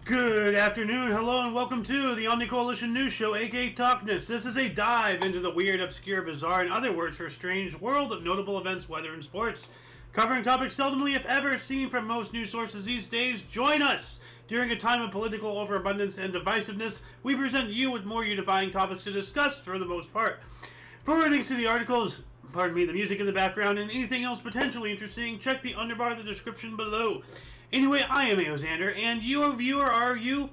Good afternoon, hello, and welcome to the Omni Coalition News Show, aka TOCNS. This is a dive into the weird, obscure, bizarre, and other words for a strange world of notable events, weather, and sports. Covering topics seldomly, if ever, seen from most news sources these days. Join us! During a time of political overabundance and divisiveness, we present you with more unifying topics to discuss for the most part. For links to the articles, the music in the background, and anything else potentially interesting, check the underbar of the description below. Anyway, I am Aoxander, and your viewer are you.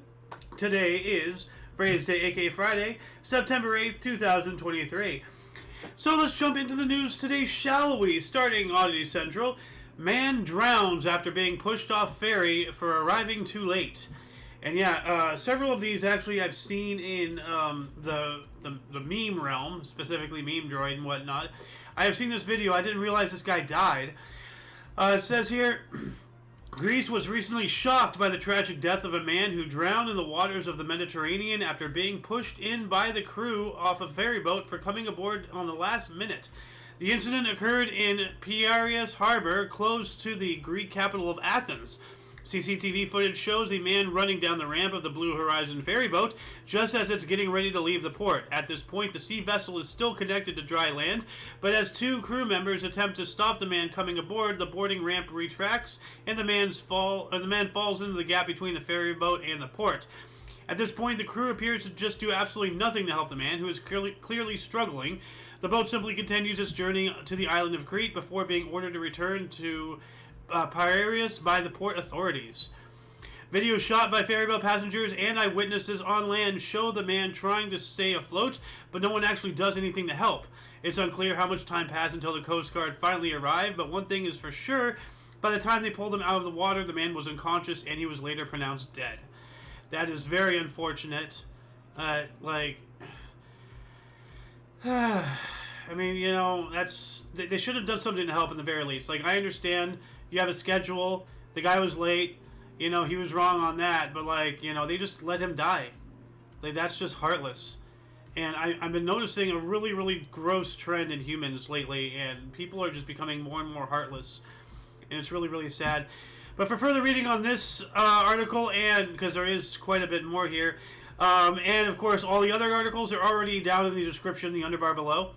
Today is Friday, aka Friday, September 8th, 2023. So let's jump into the news today, shall we? Starting Oddity Central. Man drowns after being pushed off ferry for arriving too late. And yeah, several of these actually I've seen in the meme realm, specifically Meme Droid and whatnot. I have seen this video. I didn't realize this guy died. It says here... Greece was recently shocked by the tragic death of a man who drowned in the waters of the Mediterranean after being pushed in by the crew off a ferry boat for coming aboard on the last minute. The incident occurred in Piraeus Harbor, close to the Greek capital of Athens. CCTV footage shows a man running down the ramp of the Blue Horizon ferry boat just as it's getting ready to leave the port. At this point, the sea vessel is still connected to dry land, but as two crew members attempt to stop the man coming aboard, the boarding ramp retracts and the man falls into the gap between the ferry boat and the port. At this point, the crew appears to just do absolutely nothing to help the man, who is clearly struggling. The boat simply continues its journey to the island of Crete before being ordered to return to Piraeus by the port authorities. Videos shot by ferryboat passengers and eyewitnesses on land show the man trying to stay afloat, but no one actually does anything to help. It's unclear how much time passed until the Coast Guard finally arrived, but one thing is for sure, by the time they pulled him out of the water, the man was unconscious and he was later pronounced dead. That is very unfortunate. I mean, you know, they should have done something to help in the very least. Like, I understand you have a schedule, the guy was late, you know, he was wrong on that, but, like, you know, they just let him die. Like, that's just heartless. And I've been noticing a really, really gross trend in humans lately, and people are just becoming more and more heartless. And it's really, really sad. But for further reading on this article, and because there is quite a bit more here, and of course all the other articles are already down in the description, the underbar below.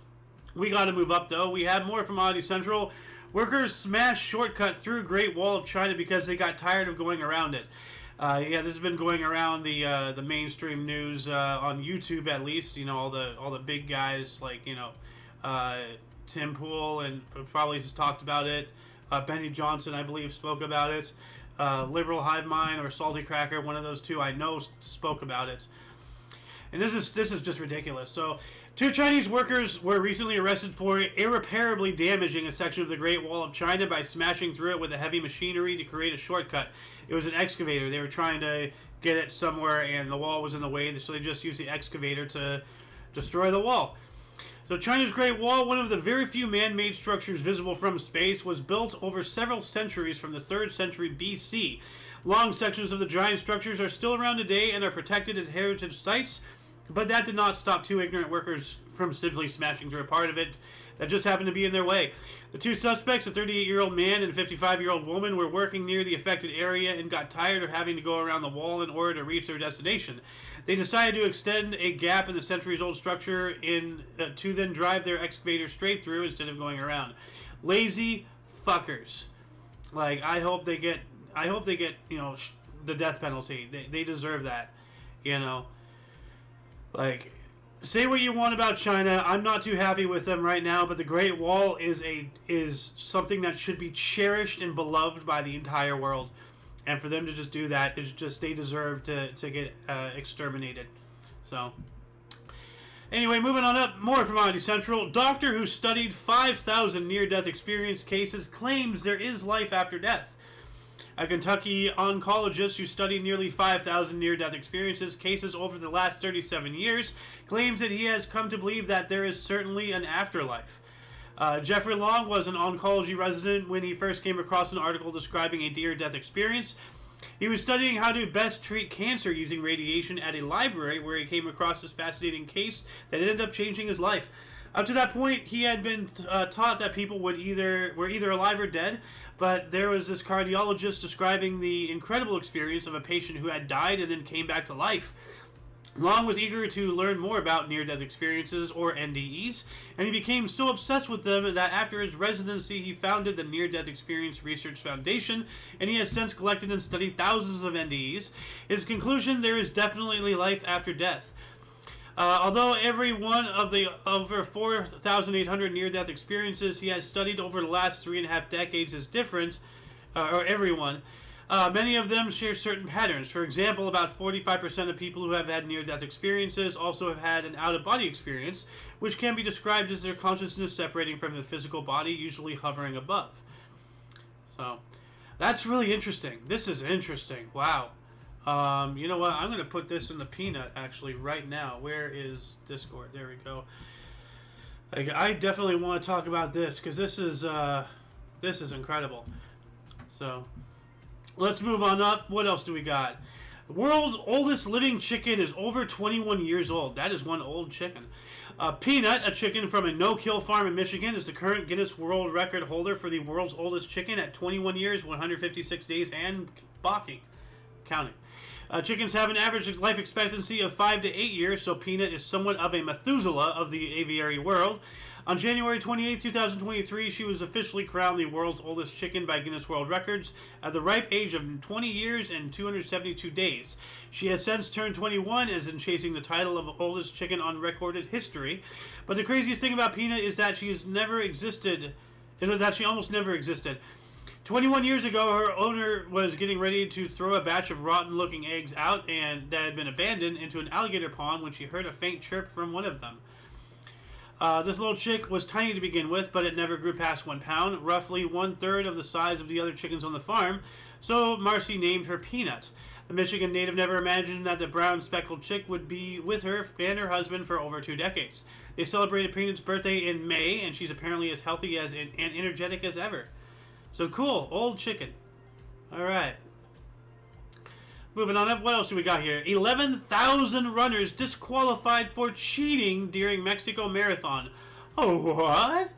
We got to move up, though. We have more from Oddity Central. Workers smash shortcut through Great Wall of China because they got tired of going around it. Yeah, this has been going around the mainstream news on YouTube, at least. You know, all the big guys like, you know, Tim Pool and probably has talked about it. Benny Johnson, I believe, spoke about it. Liberal Hive Mind or Salty Cracker, one of those two, I know, spoke about it. And this is just ridiculous. So, two Chinese workers were recently arrested for irreparably damaging a section of the Great Wall of China by smashing through it with a heavy machinery to create a shortcut. It was an excavator. They were trying to get it somewhere, and the wall was in the way, so they just used the excavator to destroy the wall. So China's Great Wall, one of the very few man-made structures visible from space, was built over several centuries from the 3rd century BC. Long sections of the giant structures are still around today and are protected as heritage sites, but that did not stop two ignorant workers from simply smashing through a part of it that just happened to be in their way. The two suspects, a 38-year-old man and a 55-year-old woman, were working near the affected area and got tired of having to go around the wall in order to reach their destination. They decided to extend a gap in the centuries-old structure to then drive their excavator straight through instead of going around. Lazy fuckers. Like, I hope they get, you know, the death penalty. They deserve that, you know. Like, say what you want about China. I'm not too happy with them right now, but the Great Wall is something that should be cherished and beloved by the entire world. And for them to just do that is just, they deserve to get exterminated. So, anyway, moving on up, more from Oddity Central. Doctor who studied 5,000 near-death experience cases claims there is life after death. A Kentucky oncologist who studied nearly 5,000 near-death experiences cases over the last 37 years claims that he has come to believe that there is certainly an afterlife. Jeffrey Long was an oncology resident when he first came across an article describing a near-death experience. He was studying how to best treat cancer using radiation at a library where he came across this fascinating case that ended up changing his life. Up to that point, he had been taught that people were either alive or dead, but there was this cardiologist describing the incredible experience of a patient who had died and then came back to life. Long was eager to learn more about near-death experiences, or NDEs, and he became so obsessed with them that after his residency he founded the Near-Death Experience Research Foundation, and he has since collected and studied thousands of NDEs. His conclusion: there is definitely life after death. Although every one of the over 4,800 near-death experiences he has studied over the last 3.5 decades is different, or everyone, many of them share certain patterns. For example, about 45% of people who have had near-death experiences also have had an out-of-body experience, which can be described as their consciousness separating from the physical body, usually hovering above. So, that's really interesting. This is interesting. Wow. You know what? I'm going to put this in the peanut, actually, right now. Where is Discord? There we go. Like, I definitely want to talk about this, because this is incredible. So, let's move on up. What else do we got? The world's oldest living chicken is over 21 years old. That is one old chicken. Peanut, a chicken from a no-kill farm in Michigan, is the current Guinness World Record holder for the world's oldest chicken at 21 years, 156 days, and counting. Chickens have an average life expectancy of 5 to 8 years, so Peanut is somewhat of a Methuselah of the aviary world. On January 28, 2023, she was officially crowned the world's oldest chicken by Guinness World Records at the ripe age of 20 years and 272 days. She has since turned 21 and is in chasing the title of oldest chicken on recorded history. But the craziest thing about Peanut is that she almost never existed. 21 years ago, her owner was getting ready to throw a batch of rotten-looking eggs out and that had been abandoned into an alligator pond when she heard a faint chirp from one of them. This little chick was tiny to begin with, but it never grew past 1 pound, roughly 1/3 of the size of the other chickens on the farm, so Marcy named her Peanut. The Michigan native never imagined that the brown speckled chick would be with her and her husband for over 2 decades. They celebrated Peanut's birthday in May, and she's apparently as healthy and energetic as ever. So cool, old chicken. Alright. Moving on up, what else do we got here? 11,000 runners disqualified for cheating during Mexico Marathon. Oh, what?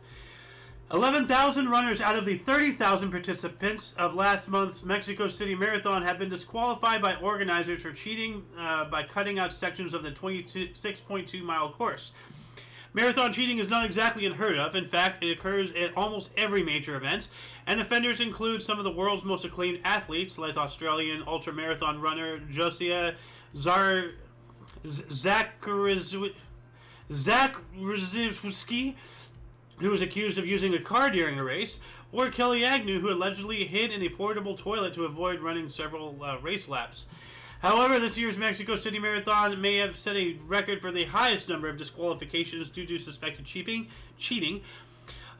11,000 runners out of the 30,000 participants of last month's Mexico City Marathon have been disqualified by organizers for cheating by cutting out sections of the 26.2-mile course. Marathon cheating is not exactly unheard of. In fact, it occurs at almost every major event, and offenders include some of the world's most acclaimed athletes, like Australian ultramarathon runner Josia Zakrzewski, who was accused of using a car during a race, or Kelly Agnew, who allegedly hid in a portable toilet to avoid running several race laps. However, this year's Mexico City Marathon may have set a record for the highest number of disqualifications due to suspected cheating.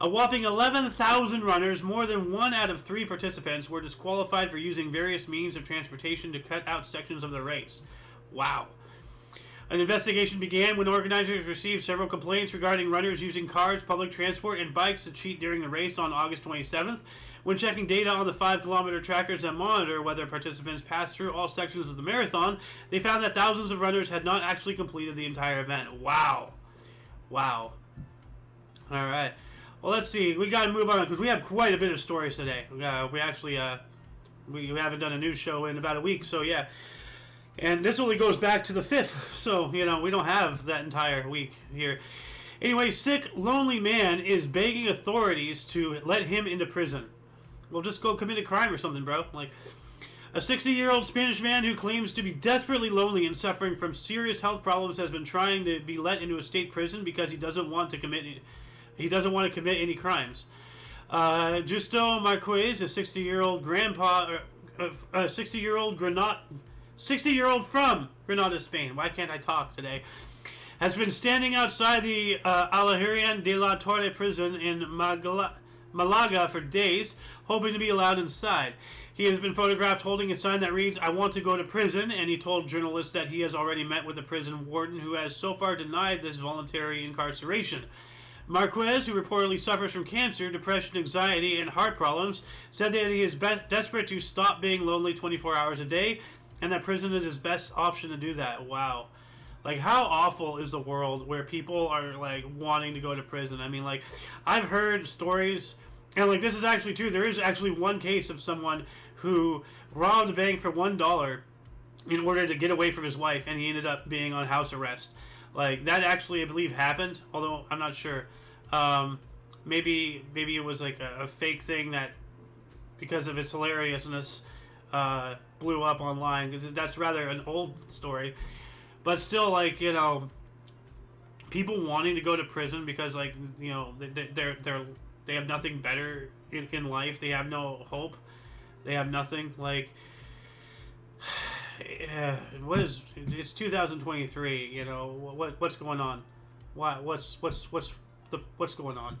A whopping 11,000 runners, more than 1 out of 3 participants, were disqualified for using various means of transportation to cut out sections of the race. Wow. An investigation began when organizers received several complaints regarding runners using cars, public transport, and bikes to cheat during the race on August 27th. When checking data on the 5-kilometer trackers that monitor whether participants passed through all sections of the marathon, they found that thousands of runners had not actually completed the entire event. Wow. Wow. All right. Well, let's see. We got to move on because we have quite a bit of stories today. We actually we haven't done a news show in about a week, so yeah. And this only goes back to the 5th, so, we don't have that entire week here. Anyway, sick, lonely man is begging authorities to let him into prison. Well, just go commit a crime or something, bro. Like, a 60-year-old Spanish man who claims to be desperately lonely and suffering from serious health problems has been trying to be let into a state prison because he doesn't want to commit any crimes. Justo Marquez, a 60-year-old from Granada, Spain. Why can't I talk today? Has been standing outside the Alherian de la Torre prison in Malaga for days, hoping to be allowed inside. He has been photographed holding a sign that reads, "I want to go to prison," and he told journalists that he has already met with the prison warden who has so far denied this voluntary incarceration. Marquez, who reportedly suffers from cancer, depression, anxiety, and heart problems, said that he is desperate to stop being lonely 24 hours a day, and that prison is his best option to do that. Wow. Like, how awful is the world where people are, like, wanting to go to prison? I mean, like, I've heard stories, and, like, this is actually true. There is actually one case of someone who robbed a bank for $1 in order to get away from his wife, and he ended up being on house arrest. Like, that actually, I believe, happened, although I'm not sure. Maybe it was, like, a fake thing that, because of its hilariousness, blew up online, because that's rather an old story. But still, like, you know, people wanting to go to prison because, like, you know, they have nothing better in life. They have no hope. They have nothing. Like, it's 2023. You know, what's going on? What's going on?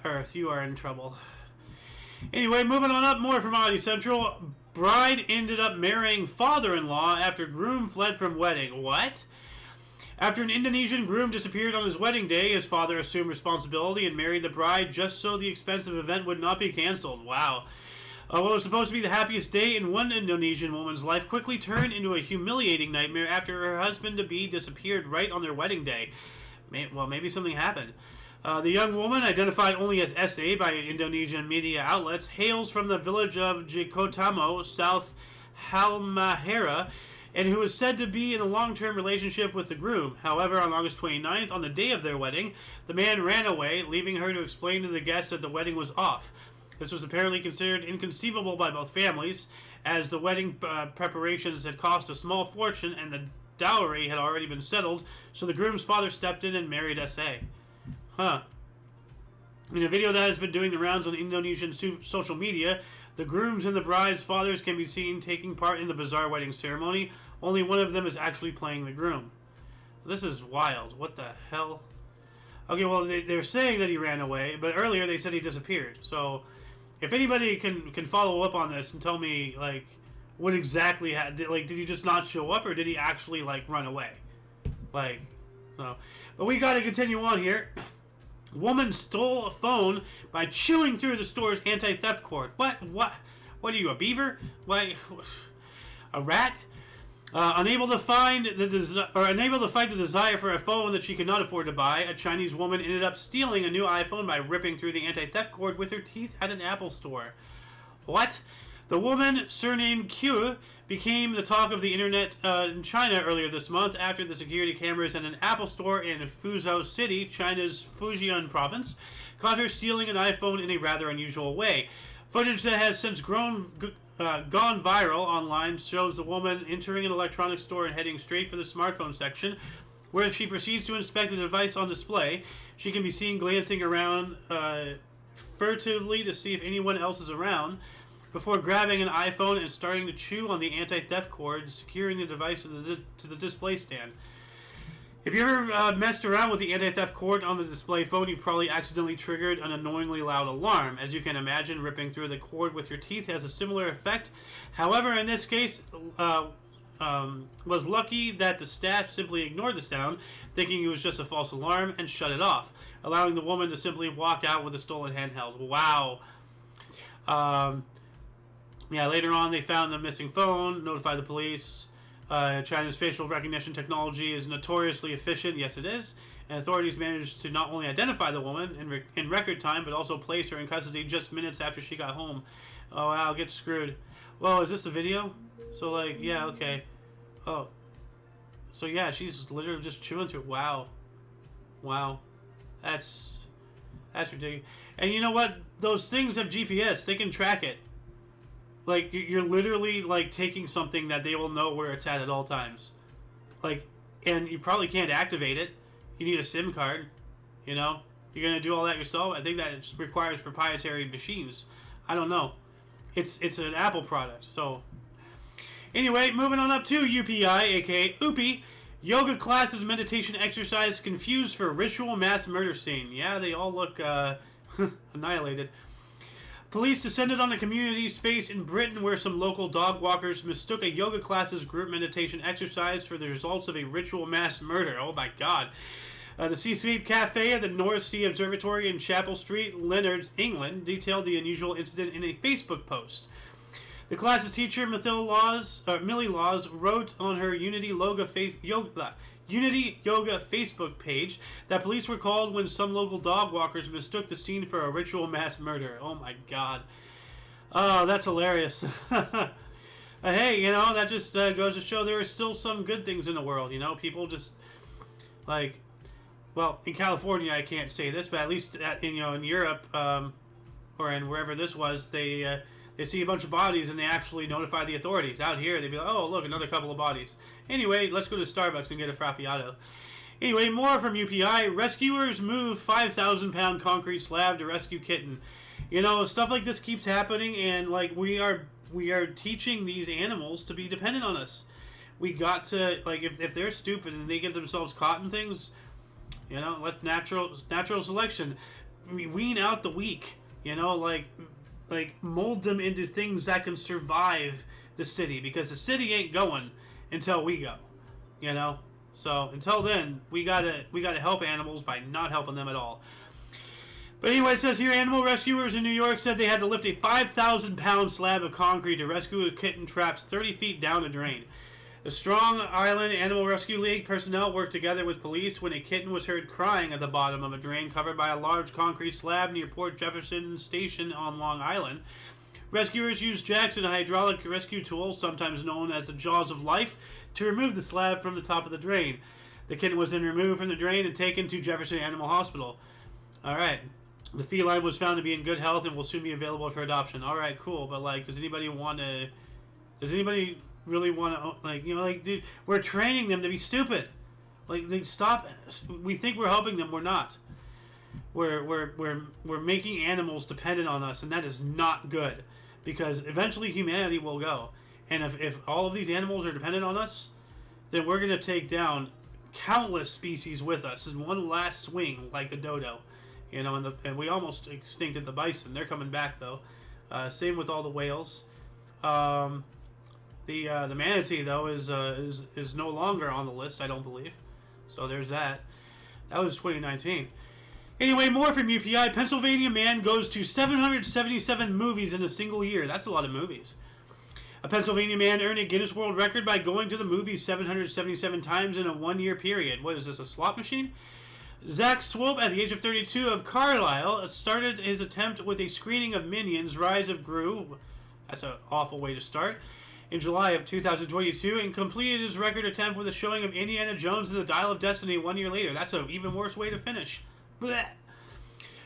Earth, you are in trouble. Anyway, moving on up, more from Oddity Central. Bride ended up marrying father-in-law after groom fled from wedding. What? After an Indonesian groom disappeared on his wedding day, his father assumed responsibility and married the bride just so the expensive event would not be canceled. Wow. What was supposed to be the happiest day in one Indonesian woman's life quickly turned into a humiliating nightmare after her husband-to-be disappeared right on their wedding day. Well, maybe something happened. The young woman, identified only as SA by Indonesian media outlets, hails from the village of Jikotamo, South Halmahera, and who is said to be in a long-term relationship with the groom. However, on August 29th, on the day of their wedding, the man ran away, leaving her to explain to the guests that the wedding was off. This was apparently considered inconceivable by both families, as the wedding preparations had cost a small fortune and the dowry had already been settled, so the groom's father stepped in and married SA. Huh. In a video that has been doing the rounds on Indonesian social media, the grooms and the bride's fathers can be seen taking part in the bizarre wedding ceremony. Only one of them is actually playing the groom. This is wild. What the hell? Okay, well, they're saying that he ran away, but earlier they said he disappeared. So, if anybody can follow up on this and tell me, like, what exactly did he just not show up, or did he actually, like, run away? Like, so. But we gotta continue on here. Woman stole a phone by chewing through the store's anti-theft cord. What are you, a beaver? Why, a rat? Unable to fight the desire for a phone that she could not afford to buy, a Chinese woman ended up stealing a new iPhone by ripping through the anti-theft cord with her teeth at an Apple store. What? The woman, surnamed Q, became the talk of the internet in China earlier this month after the security cameras at an Apple store in Fuzhou City, China's Fujian province, caught her stealing an iPhone in a rather unusual way. Footage that has since gone viral online shows the woman entering an electronics store and heading straight for the smartphone section, where she proceeds to inspect the device on display. She can be seen glancing around furtively to see if anyone else is around, before grabbing an iPhone and starting to chew on the anti-theft cord, securing the device to the display stand. If you ever messed around with the anti-theft cord on the display phone, you've probably accidentally triggered an annoyingly loud alarm. As you can imagine, ripping through the cord with your teeth has a similar effect. However, in this case, was lucky that the staff simply ignored the sound, thinking it was just a false alarm, and shut it off, allowing the woman to simply walk out with a stolen handheld. Wow. Yeah, later on they found the missing phone, notified the police. China's facial recognition technology is notoriously efficient. Yes, it is. And authorities managed to not only identify the woman in record time, but also place her in custody just minutes after she got home. Oh, wow, get screwed. Well, is this a video? So, like, yeah, okay. Oh. So, yeah, she's literally just chewing through it. Wow. Wow. That's ridiculous. And you know what? Those things have GPS. They can track it. Like, you're literally, like, taking something that they will know where it's at all times. Like, and you probably can't activate it. You need a SIM card, you know? You're going to do all that yourself? I think that requires proprietary machines. I don't know. It's an Apple product, so... Anyway, moving on up to UPI, aka UPI. Yoga classes, meditation exercise, confused for ritual mass murder scene. Yeah, they all look, annihilated. Police descended on a community space in Britain where some local dog walkers mistook a yoga class's group meditation exercise for the results of a ritual mass murder. Oh my god. The Sea Sweep Cafe at the North Sea Observatory in Chapel Street, Leonards, England, detailed the unusual incident in a Facebook post. The class's teacher, Millie Laws, wrote on her Unity Yoga Facebook page that police were called when some local dog walkers mistook the scene for a ritual mass murder. Oh my god. Oh, that's hilarious. Hey, that just goes to show there are still some good things in the world. People just like, well, in California I can't say this, but at least in Europe or in wherever this was, they see a bunch of bodies and they actually notify the authorities. Out here, they'd be like, oh, look, another couple of bodies. Anyway, let's go to Starbucks and get a Frappiato. Anyway, more from UPI. Rescuers move 5,000-pound concrete slab to rescue kitten. Stuff like this keeps happening, and like we are teaching these animals to be dependent on us. We got to, like, if they're stupid and they get themselves caught in things, let natural selection. Wean out the weak. Like mold them into things that can survive the city, because the city ain't going until we go. So until then, we gotta help animals by not helping them at all. But anyway, it says here, animal rescuers in New York said they had to lift a 5,000-pound slab of concrete to rescue a kitten trapped 30 feet down a drain. The Strong Island Animal Rescue League personnel worked together with police when a kitten was heard crying at the bottom of a drain covered by a large concrete slab near Port Jefferson Station on Long Island. Rescuers used jacks and a hydraulic rescue tool, sometimes known as the Jaws of Life, to remove the slab from the top of the drain. The kitten was then removed from the drain and taken to Jefferson Animal Hospital. Alright. The feline was found to be in good health and will soon be available for adoption. Alright, cool. But, like, does anybody really want to, dude, we're training them to be stupid. Like, they stop. We think we're helping them. We're not. We're making animals dependent on us, and that is not good, because eventually humanity will go. And if all of these animals are dependent on us, then we're going to take down countless species with us in one last swing, like the dodo. And we almost extincted the bison. They're coming back, though. Same with all the whales. The manatee, though, is no longer on the list, I don't believe. So there's that. That was 2019. Anyway, more from UPI. Pennsylvania man goes to 777 movies in a single year. That's a lot of movies. A Pennsylvania man earned a Guinness World Record by going to the movies 777 times in a one-year period. What is this, a slot machine? Zach Swope, at the age of 32, of Carlisle, started his attempt with a screening of Minions: Rise of Gru. That's an awful way to start. In July of 2022, and completed his record attempt with a showing of Indiana Jones and the Dial of Destiny 1 year later. That's an even worse way to finish. Blech.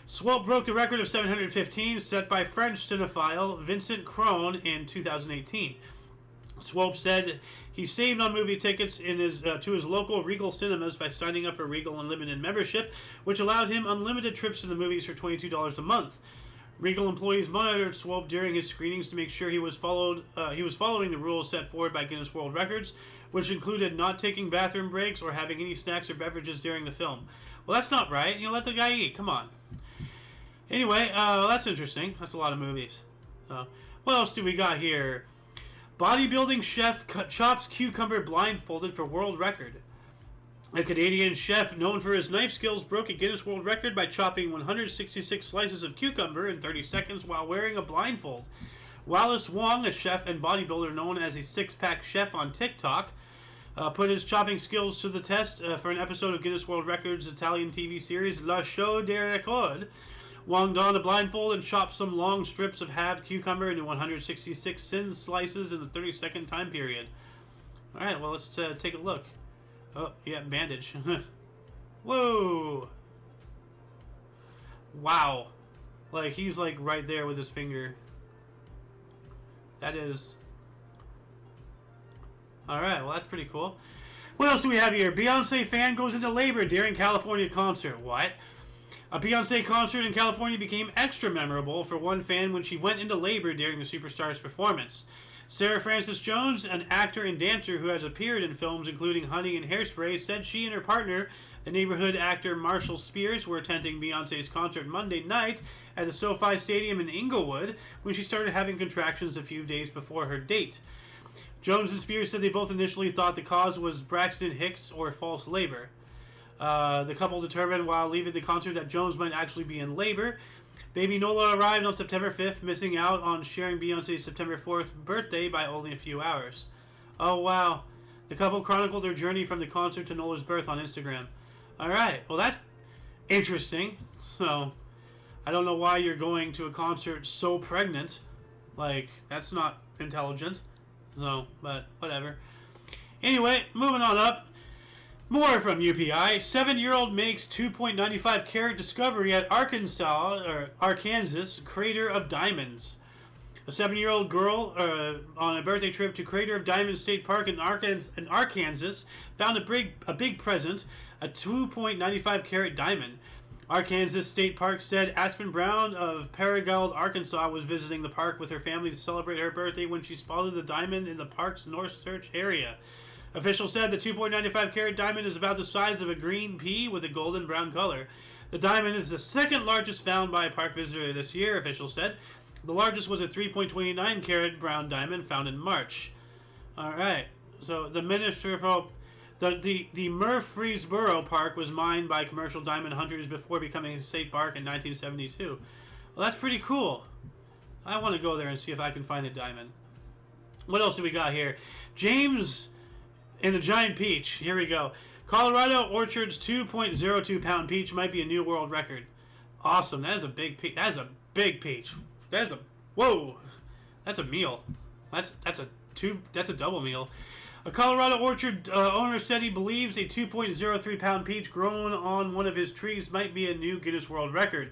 Swope broke the record of 715 set by French cinephile Vincent Crone in 2018. Swope said he saved on movie tickets in his to his local Regal cinemas by signing up for Regal Unlimited membership, which allowed him unlimited trips to the movies for $22 a month. Regal employees monitored Swope during his screenings to make sure he was following the rules set forward by Guinness World Records, which included not taking bathroom breaks or having any snacks or beverages during the film. Well, that's not right. Let the guy eat. Come on. Anyway, that's interesting. That's a lot of movies. What else do we got here? Bodybuilding chef chops cucumber blindfolded for world record. A Canadian chef known for his knife skills broke a Guinness World Record by chopping 166 slices of cucumber in 30 seconds while wearing a blindfold. Wallace Wong, a chef and bodybuilder known as a six-pack chef on TikTok, put his chopping skills to the test for an episode of Guinness World Records' Italian TV series Le Show des Records. Wong donned a blindfold and chopped some long strips of halved cucumber into 166 thin slices in the 30-second time period. Alright, well, let's take a look. Oh, yeah, bandage. Whoa! Wow. Like, he's, like, right there with his finger. That is... Alright, well, that's pretty cool. What else do we have here? Beyonce fan goes into labor during California concert. What? A Beyonce concert in California became extra memorable for one fan when she went into labor during the superstar's performance. Sarah Frances Jones, an actor and dancer who has appeared in films including Honey and Hairspray, said she and her partner, the neighborhood actor Marshall Spears, were attending Beyonce's concert Monday night at the SoFi Stadium in Inglewood when she started having contractions a few days before her date. Jones and Spears said they both initially thought the cause was Braxton Hicks or false labor. The couple determined while leaving the concert that Jones might actually be in labor. Baby Nola arrived on September 5th, missing out on sharing Beyonce's September 4th birthday by only a few hours. Oh, wow. The couple chronicled their journey from the concert to Nola's birth on Instagram. Alright, well that's interesting. So, I don't know why you're going to a concert so pregnant. Like, that's not intelligent. So, but whatever. Anyway, moving on up. More from UPI. 7-year-old makes 2.95 carat discovery at Arkansas Crater of Diamonds. A 7-year-old girl on a birthday trip to Crater of Diamonds State Park in Arkansas found a big present, a 2.95 carat diamond. Arkansas State Park said Aspen Brown of Paragould, Arkansas, was visiting the park with her family to celebrate her birthday when she spotted the diamond in the park's North Search area. Officials said the 2.95 carat diamond is about the size of a green pea with a golden brown color. The diamond is the second largest found by a park visitor this year, officials said. The largest was a 3.29 carat brown diamond found in March. Alright, so the Minister of the Murfreesboro Park was mined by commercial diamond hunters before becoming a state park in 1972. Well, that's pretty cool. I want to go there and see if I can find a diamond. What else do we got here? James and the giant peach. Here we go. Colorado Orchard's 2.02 pound peach might be a new world record. Awesome. That is a big peach. That is a big peach. That is a whoa. That's a meal. That's a double meal. A Colorado orchard owner said he believes a 2.03 pound peach grown on one of his trees might be a new Guinness World Record.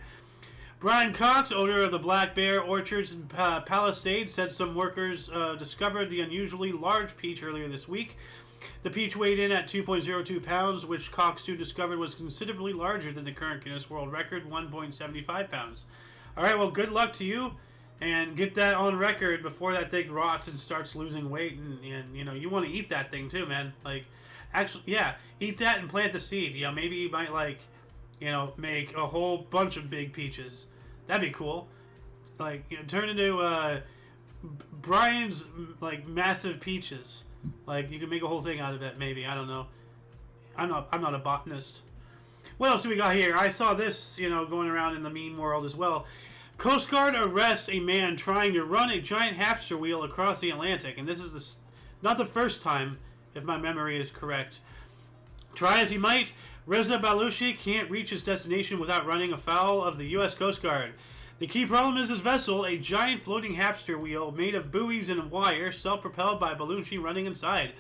Brian Cox, owner of the Black Bear Orchards in Palisades, said some workers discovered the unusually large peach earlier this week. The peach weighed in at 2.02 pounds, which Cox too discovered was considerably larger than the current Guinness World Record, 1.75 pounds. All right, well, good luck to you, and get that on record before that thing rots and starts losing weight, and you know, you want to eat that thing too, man. Like, actually, yeah, eat that and plant the seed. You know, maybe you might, like, you know, make a whole bunch of big peaches. That'd be cool. Like, you know, turn into Brian's, like, massive peaches. Like, you could make a whole thing out of it, maybe. I don't know. I'm not a botanist. What else do we got here? I saw this, you know, going around in the meme world as well. Coast Guard arrests a man trying to run a giant hamster wheel across the Atlantic. And this is not the first time, if my memory is correct. Try as he might, Reza Baluchi can't reach his destination without running afoul of the U.S. Coast Guard. The key problem is his vessel, a giant floating hamster wheel made of buoys and wire, self-propelled by Baluchi running inside.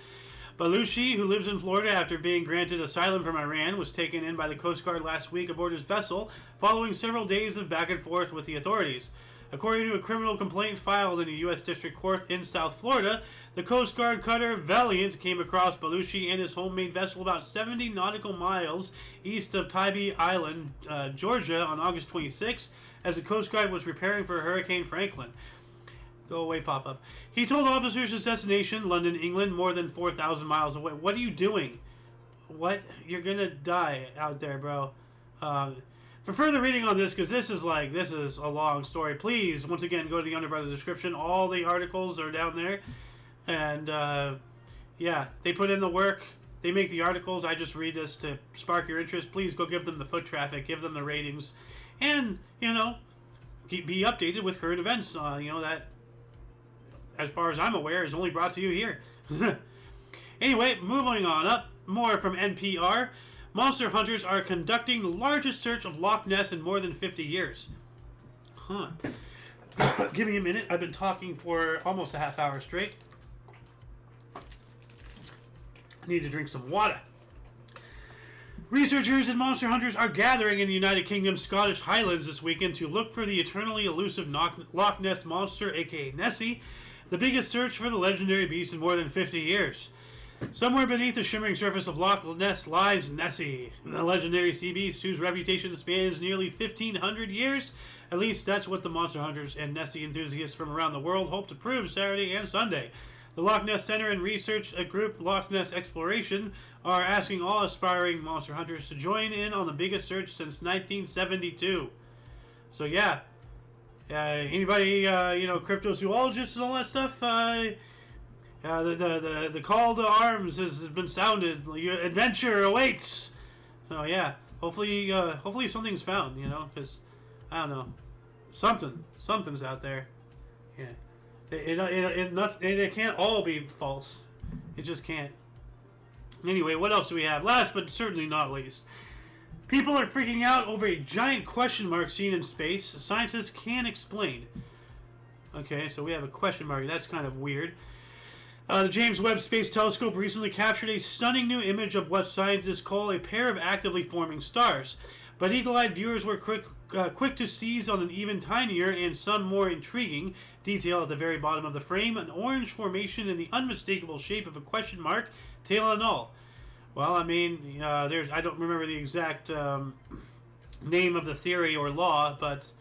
Baluchi, who lives in Florida after being granted asylum from Iran, was taken in by the Coast Guard last week aboard his vessel, following several days of back and forth with the authorities. According to a criminal complaint filed in a U.S. District Court in South Florida, the Coast Guard cutter Valiant came across Baluchi and his homemade vessel about 70 nautical miles east of Tybee Island, Georgia, on August 26, as the Coast Guard was preparing for Hurricane Franklin. Go away, pop-up. He told officers his destination, London, England, more than 4,000 miles away. What are you doing? What? You're gonna die out there, bro. For further reading on this, because this is a long story, please, once again, go to the under of the description. All the articles are down there. And, yeah, they put in the work. They make the articles. I just read this to spark your interest. Please go give them the foot traffic. Give them the ratings. And, you know, be updated with current events. You know, that, as far as I'm aware, is only brought to you here. Anyway, moving on up. More from NPR. Monster hunters are conducting the largest search of Loch Ness in more than 50 years. Huh. Give me a minute. I've been talking for almost a half hour straight. I need to drink some water. Researchers and monster hunters are gathering in the United Kingdom's Scottish Highlands this weekend to look for the eternally elusive Loch Ness Monster, aka Nessie, the biggest search for the legendary beast in more than 50 years. Somewhere beneath the shimmering surface of Loch Ness lies Nessie, the legendary sea beast whose reputation spans nearly 1,500 years. At least that's what the monster hunters and Nessie enthusiasts from around the world hope to prove Saturday and Sunday. The Loch Ness Center and research group Loch Ness Exploration are asking all aspiring monster hunters to join in on the biggest search since 1972. So yeah, anybody you know, cryptozoologists and all that stuff, the call to arms has been sounded. Your adventure awaits. So yeah, hopefully something's found. You know, because I don't know. Something's out there. Yeah. It can't all be false. It just can't. Anyway, what else do we have? Last but certainly not least. People are freaking out over a giant question mark seen in space. Scientists can't explain. Okay, so we have a question mark. That's kind of weird. The James Webb Space Telescope recently captured a stunning new image of what scientists call a pair of actively forming stars. But eagle-eyed viewers were quick to seize on an even tinier and some more intriguing detail at the very bottom of the frame, an orange formation in the unmistakable shape of a question mark, tail and all. Well, I mean, I don't remember the exact name of the theory or law, but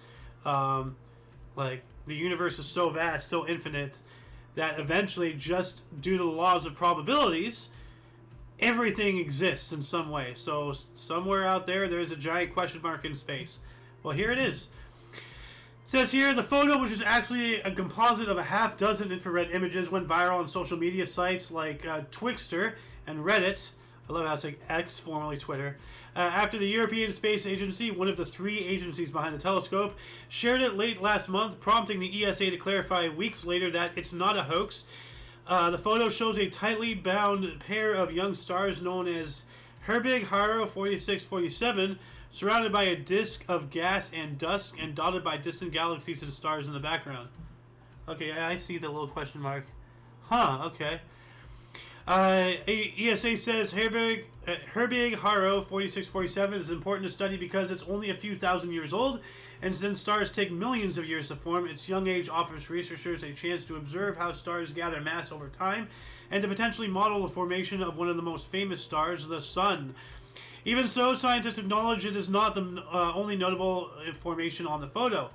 like the universe is so vast, so infinite, that eventually, just due to the laws of probabilities, everything exists in some way. So somewhere out there, there's a giant question mark in space. Well, here it is. It says here, the photo, which is actually a composite of a half dozen infrared images, went viral on social media sites like Twixter and Reddit. I love how it's like X, formerly Twitter. After the European Space Agency, one of the three agencies behind the telescope, shared it late last month, prompting the ESA to clarify weeks later that it's not a hoax. The photo shows a tightly bound pair of young stars known as Herbig Haro 4647, surrounded by a disk of gas and dust and dotted by distant galaxies and stars in the background. Okay, I see the little question mark. Huh, okay. ESA says Herbig Haro 4647 is important to study because it's only a few thousand years old, and since stars take millions of years to form, its young age offers researchers a chance to observe how stars gather mass over time and to potentially model the formation of one of the most famous stars, the Sun. Even so, scientists acknowledge it is not the only notable formation on the photo.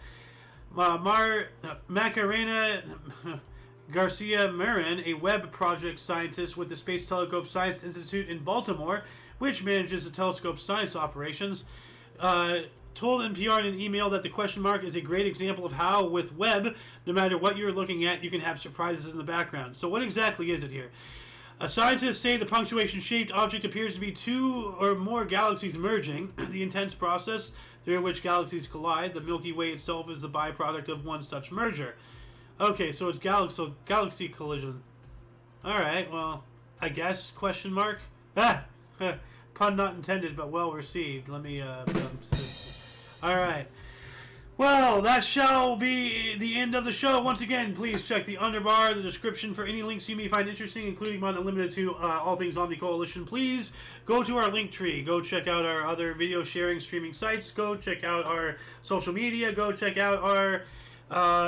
Macarena Garcia Marin, a Webb project scientist with the Space Telescope Science Institute in Baltimore, which manages the telescope's science operations, told NPR in an email that the question mark is a great example of how, with Webb, no matter what you're looking at, you can have surprises in the background. So what exactly is it here? Scientists say the punctuation-shaped object appears to be two or more galaxies merging, the intense process through which galaxies collide. The Milky Way itself is the byproduct of one such merger. Okay, so it's galaxy collision. Alright, well, I guess, question mark? Pun not intended, but well received. Let me, alright. Well, that shall be the end of the show. Once again, please check the underbar, the description for any links you may find interesting, including but not limited to all things Omni Coalition. Please go to our link tree. Go check out our other video sharing, streaming sites. Go check out our social media. Go check out our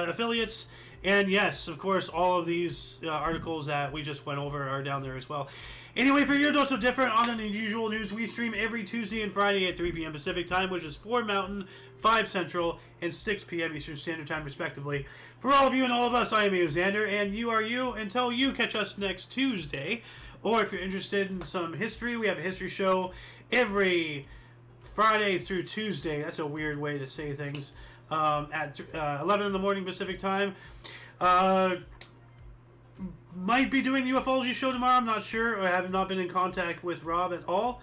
affiliates. And yes, of course, all of these articles that we just went over are down there as well. Anyway, for your dose of different on an unusual news, we stream every Tuesday and Friday at 3 p.m. Pacific Time, which is 4 Mountain, 5 Central, and 6 p.m. Eastern Standard Time, respectively. For all of you and all of us, I am Xander, and you are you. Until you catch us next Tuesday, or if you're interested in some history, we have a history show every Friday through Tuesday. That's a weird way to say things. At 11 in the morning Pacific Time. Might be doing the ufology show tomorrow. I'm not sure. I have not been in contact with Rob at all.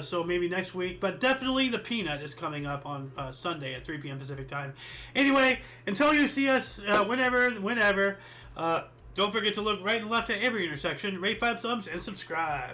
So maybe next week. But definitely the Peanut is coming up on Sunday at 3 p.m. Pacific Time. Anyway, until you see us whenever, don't forget to look right and left at every intersection, rate 5 thumbs, and subscribe.